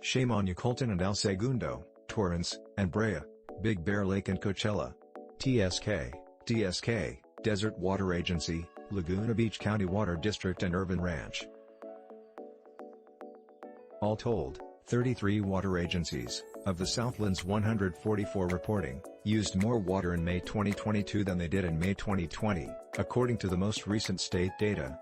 Shame on you Colton and El Segundo, Torrance and Brea, Big Bear Lake and Coachella. TSK, Desert Water Agency, Laguna Beach County Water District and Irvine Ranch. All told, 33 water agencies, of the Southland's 144 reporting, used more water in May 2022 than they did in May 2020, according to the most recent state data.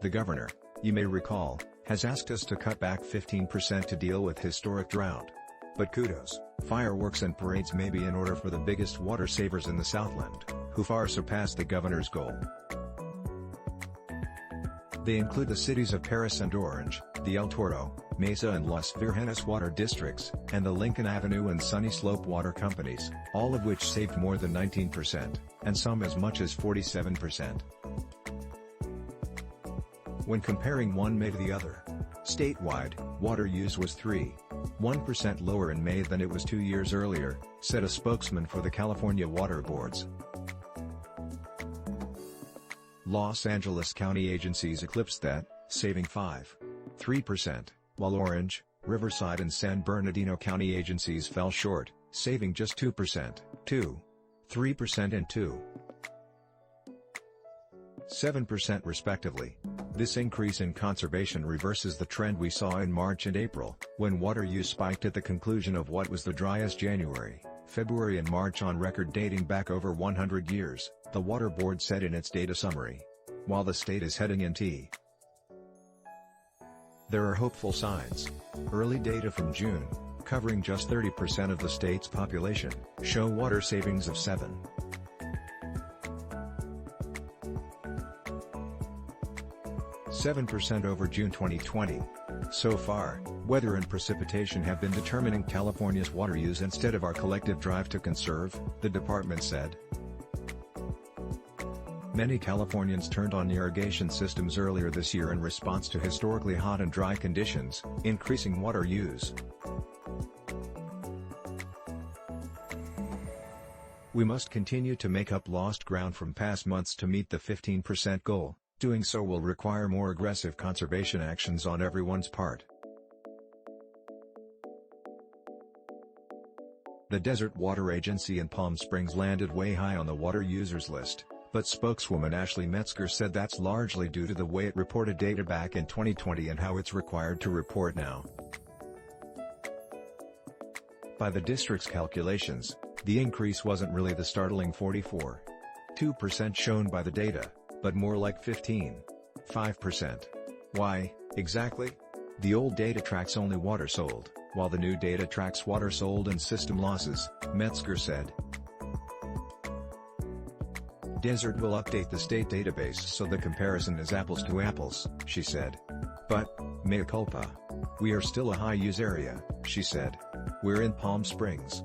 The governor, you may recall, has asked us to cut back 15% to deal with historic drought. But kudos, fireworks and parades may be in order for the biggest water savers in the Southland, who far surpass the governor's goal. They include the cities of Perris and Orange, the El Toro, Mesa and Las Virgenes water districts, and the Lincoln Avenue and Sunny Slope water companies, all of which saved more than 19%, and some as much as 47%. When comparing one May to the other, statewide, water use was 3.1% lower in May than it was 2 years earlier, said a spokesman for the California water boards. Los Angeles County agencies eclipsed that, saving 5.3%, while Orange, Riverside and San Bernardino county agencies fell short, saving just 2%, 2.3% and 2.7% respectively. This increase in conservation reverses the trend we saw in March and April, when water use spiked at the conclusion of what was the driest January, February and March on record dating back over 100 years, the Water Board said in its data summary. While the state is heading into there are hopeful signs. Early data from June, covering just 30% of the state's population, show water savings of 7% over June 2020. So far, weather and precipitation have been determining California's water use instead of our collective drive to conserve, the department said. Many Californians turned on irrigation systems earlier this year in response to historically hot and dry conditions, increasing water use. We must continue to make up lost ground from past months to meet the 15% goal. Doing so will require more aggressive conservation actions on everyone's part. The Desert Water Agency in Palm Springs landed way high on the water users list, but spokeswoman Ashley Metzger said that's largely due to the way it reported data back in 2020 and how it's required to report now. By the district's calculations, the increase wasn't really the startling 44.2% shown by the data, but more like 15.5%. Why, exactly? The old data tracks only water sold, while the new data tracks water sold and system losses, Metzger said. Desert will update the state database so the comparison is apples to apples, she said. But, mea culpa. We are still a high-use area, she said. We're in Palm Springs.